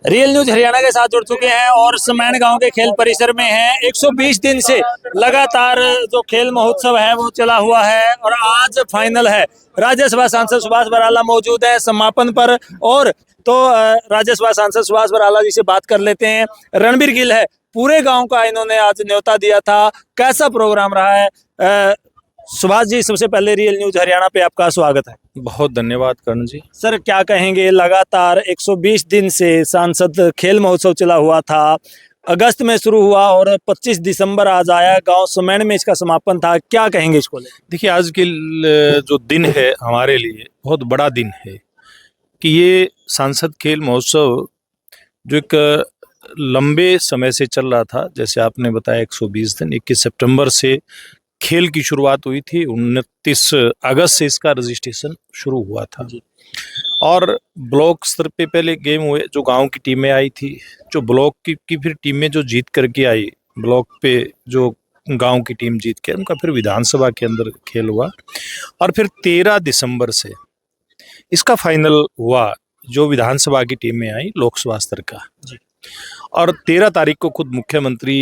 Real news Haryana के साथ जुड़ चुके हैं और समैन गांव के खेल परिसर में हैं। 120 दिन से लगातार जो खेल महोत्सव है वो चला हुआ है और आज फाइनल है। राज्यसभा सांसद सुभाष बराला मौजूद है समापन पर। और तो राज्यसभा सांसद सुभाष बराला जी से बात कर लेते हैं। रणबीर गिल है, पूरे गांव का इन्होंने आज न्योता दिया था। कैसा प्रोग्राम रहा है? सुभाष जी, सबसे पहले रियल न्यूज हरियाणा पे आपका स्वागत है। बहुत धन्यवाद कर्ण जी। सर, क्या कहेंगे? लगातार 120 दिन से सांसद खेल महोत्सव चला हुआ था, अगस्त में शुरू हुआ और 25 दिसंबर आज आया। गांव समैन में इसका समापन था। क्या कहेंगे इसको ले? देखिए, आज के जो दिन है हमारे लिए बहुत बड़ा दिन है कि ये सांसद खेल महोत्सव जो एक लंबे समय से चल रहा था, जैसे आपने बताया 120 दिन, 21 सितंबर से खेल की शुरुआत हुई थी, 29 अगस्त से इसका रजिस्ट्रेशन शुरू हुआ था। और ब्लॉक स्तर पे पहले गेम हुए, जो गांव की टीमें आई थी, जो ब्लॉक की फिर टीमें जो जीत करके आई, ब्लॉक पे जो गांव की टीम जीत के, उनका फिर विधानसभा के अंदर खेल हुआ। और फिर 13 दिसंबर से इसका फाइनल हुआ, जो विधानसभा की टीमें आई लोकसभा स्तर का। और 13 तारीख को खुद मुख्यमंत्री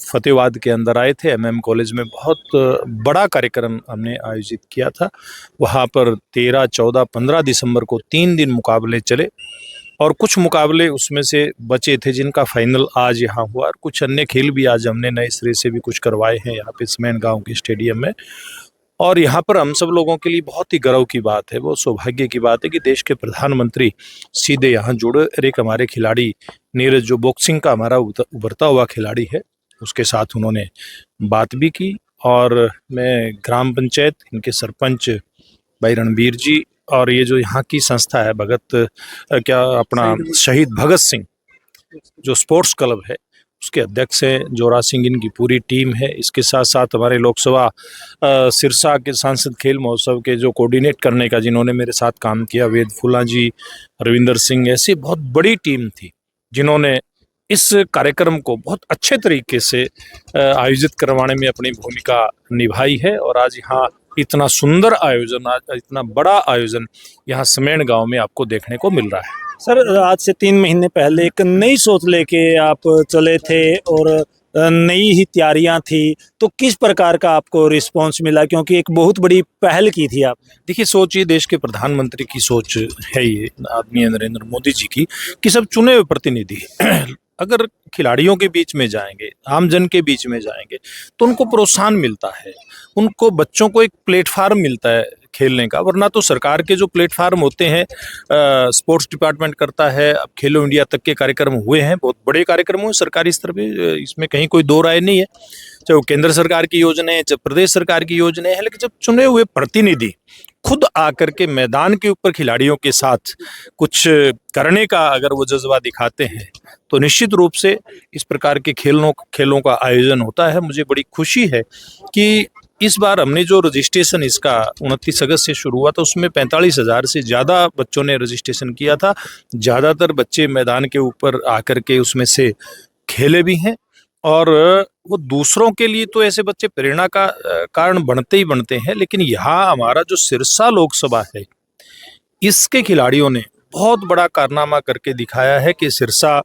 फतेहाबाद के अंदर आए थे। MM कॉलेज में बहुत बड़ा कार्यक्रम हमने आयोजित किया था। वहाँ पर 13, 14, 15 दिसंबर को 3 दिन मुकाबले चले और कुछ मुकाबले उसमें से बचे थे जिनका फाइनल आज यहाँ हुआ। और कुछ अन्य खेल भी आज हमने नए सिरे से भी कुछ करवाए हैं यहाँ पे समैन गाँव के स्टेडियम में। और यहाँ पर हम सब लोगों के लिए बहुत ही गर्व की बात है, वो सौभाग्य की बात है कि देश के प्रधानमंत्री सीधे यहाँ जुड़े। एक हमारे खिलाड़ी नीरज, जो बॉक्सिंग का हमारा उभरता हुआ खिलाड़ी है, उसके साथ उन्होंने बात भी की। और मैं ग्राम पंचायत, इनके सरपंच भाई रणबीर जी, और ये जो यहाँ की संस्था है शहीद भगत सिंह जो स्पोर्ट्स क्लब है, उसके अध्यक्ष हैं जोरा सिंह, इनकी पूरी टीम है। इसके साथ साथ हमारे लोकसभा सिरसा के सांसद खेल महोत्सव के जो कोऑर्डिनेट करने का जिन्होंने मेरे साथ काम किया, वेद फुला जी, रविंदर सिंह, ऐसी बहुत बड़ी टीम थी जिन्होंने इस कार्यक्रम को बहुत अच्छे तरीके से आयोजित करवाने में अपनी भूमिका निभाई है। और आज यहाँ इतना सुंदर आयोजन, आज इतना बड़ा आयोजन यहाँ समैन गाँव में आपको देखने को मिल रहा है। सर, आज से 3 महीने पहले एक नई सोच लेके आप चले थे और नई ही तैयारियां थी, तो किस प्रकार का आपको रिस्पांस मिला? क्योंकि एक बहुत बड़ी पहल की थी आप। देखिए, सोच ये देश के प्रधानमंत्री की सोच है, ये आदरणीय नरेंद्र मोदी जी की, कि सब चुने हुए प्रतिनिधि अगर खिलाड़ियों के बीच में जाएंगे, आम जन के बीच में जाएंगे, तो उनको प्रोत्साहन मिलता है, उनको बच्चों को एक प्लेटफार्म मिलता है खेलने का। वरना तो सरकार के जो प्लेटफार्म होते हैं, स्पोर्ट्स डिपार्टमेंट करता है। अब खेलो इंडिया तक के कार्यक्रम हुए हैं, बहुत बड़े कार्यक्रम हुए सरकारी स्तर पे, इसमें कहीं कोई दो राय नहीं है। चाहे वो केंद्र सरकार की योजना है, चाहे प्रदेश सरकार की योजना है, लेकिन जब चुने हुए प्रतिनिधि खुद आकर के मैदान के ऊपर खिलाड़ियों के साथ कुछ करने का अगर वो जज्बा दिखाते हैं, तो निश्चित रूप से इस प्रकार के खेलों का आयोजन होता है। मुझे बड़ी खुशी है कि इस बार हमने जो रजिस्ट्रेशन इसका 29 अगस्त से शुरू हुआ था, उसमें 45,000 से ज़्यादा बच्चों ने रजिस्ट्रेशन किया था। ज़्यादातर बच्चे मैदान के ऊपर आकर के उसमें से खेले भी हैं और वो दूसरों के लिए तो ऐसे बच्चे प्रेरणा का कारण बनते ही बनते हैं। लेकिन यहाँ हमारा जो सिरसा लोकसभा है, इसके खिलाड़ियों ने बहुत बड़ा कारनामा करके दिखाया है कि सिरसा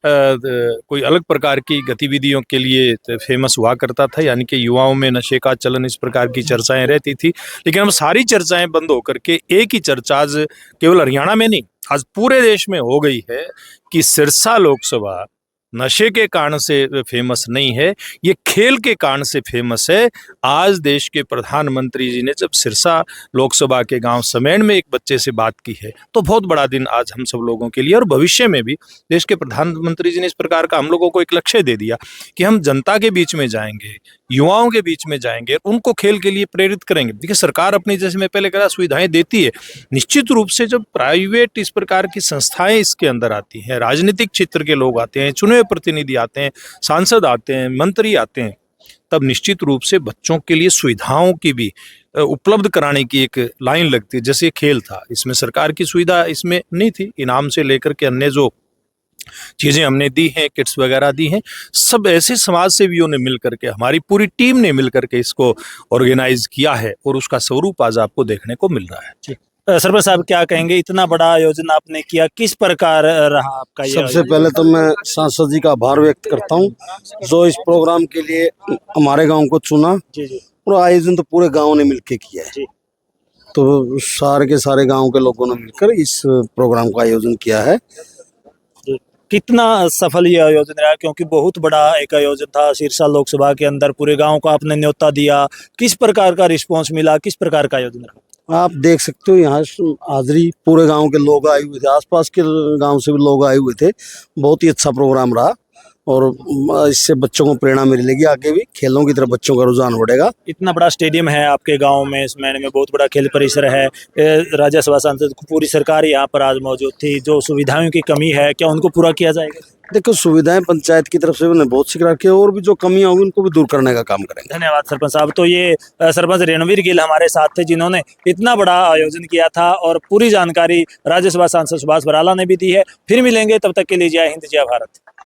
कोई अलग प्रकार की गतिविधियों के लिए फेमस हुआ करता था, यानी कि युवाओं में नशे का चलन, इस प्रकार की चर्चाएं रहती थी। लेकिन अब सारी चर्चाएं बंद होकर के एक ही चर्चा आज केवल हरियाणा में नहीं, आज पूरे देश में हो गई है कि सिरसा लोकसभा नशे के कारण से फेमस नहीं है, ये खेल के कारण से फेमस है। आज देश के प्रधानमंत्री जी ने जब सिरसा लोकसभा के गांव समैन में एक बच्चे से बात की है, तो बहुत बड़ा दिन आज हम सब लोगों के लिए। और भविष्य में भी देश के प्रधानमंत्री जी ने इस प्रकार का हम लोगों को एक लक्ष्य दे दिया कि हम जनता के बीच में जाएंगे, युवाओं के बीच में जाएंगे, उनको खेल के लिए प्रेरित करेंगे। देखिए, सरकार अपनी, जैसे मैं पहले कहा, सुविधाएं देती है। निश्चित रूप से जब प्राइवेट इस प्रकार की संस्थाएं इसके अंदर आती हैं, राजनीतिक क्षेत्र के लोग आते हैं, चुने हुए प्रतिनिधि आते हैं, सांसद आते हैं, मंत्री आते हैं, तब निश्चित रूप से बच्चों के लिए सुविधाओं की भी उपलब्ध कराने की एक लाइन लगती है। जैसे खेल था, इसमें सरकार की सुविधा इसमें नहीं थी, इनाम से लेकर के अन्य जो चीज़ें हमने दी हैं, किट्स वगैरह दी हैं, सब ऐसे समाज सेवियों ने मिल करके, हमारी पूरी टीम ने मिल करके इसको ऑर्गेनाइज किया है और उसका स्वरूप आज आपको देखने को मिल रहा है। सरपंच साहब क्या कहेंगे, इतना बड़ा आयोजन आपने किया, किस प्रकार रहा आपका ये सबसे पहले तो मैं सांसद जी का आभार व्यक्त करता हूँ जो इस प्रोग्राम के लिए हमारे गांव को चुना, जी जी और आयोजन तो पूरे गांव ने मिलकर किया है। जी। तो सारे के सारे गांव के लोगों ने मिलकर इस प्रोग्राम का आयोजन किया है। जी। कितना सफल ये आयोजन रहा, क्योंकि बहुत बड़ा एक आयोजन था सिरसा लोकसभा के अंदर, पूरे गांव को आपने न्योता दिया, किस प्रकार का रिस्पांस मिला, किस प्रकार का आयोजन रहा? आप देख सकते हो यहाँ हाजिरी पूरे गांव के लोग आए हुए थे, आसपास के गांव से भी लोग आए हुए थे। बहुत ही अच्छा प्रोग्राम रहा और इससे बच्चों को प्रेरणा मिलेगी, आगे भी खेलों की तरफ बच्चों का रुझान बढ़ेगा। इतना बड़ा स्टेडियम है आपके गांव में, इस मैदान में बहुत बड़ा खेल परिसर है, राज्यसभा सांसद पूरी सरकार यहाँ पर आज मौजूद थी, जो सुविधाओं की कमी है क्या उनको पूरा किया जाएगा? देखो सुविधाएं पंचायत की तरफ से उन्हें बहुत सी रखी है, और भी जो कमियां होंगी उनको भी दूर करने का काम करेंगे। धन्यवाद सरपंच साहब। तो ये सरपंच रणवीर गिल हमारे साथ थे, जिन्होंने इतना बड़ा आयोजन किया था, और पूरी जानकारी राज्यसभा सांसद सुभाष बराला ने भी दी है। फिर मिलेंगे, तब तक के लिए जय हिंद जय भारत।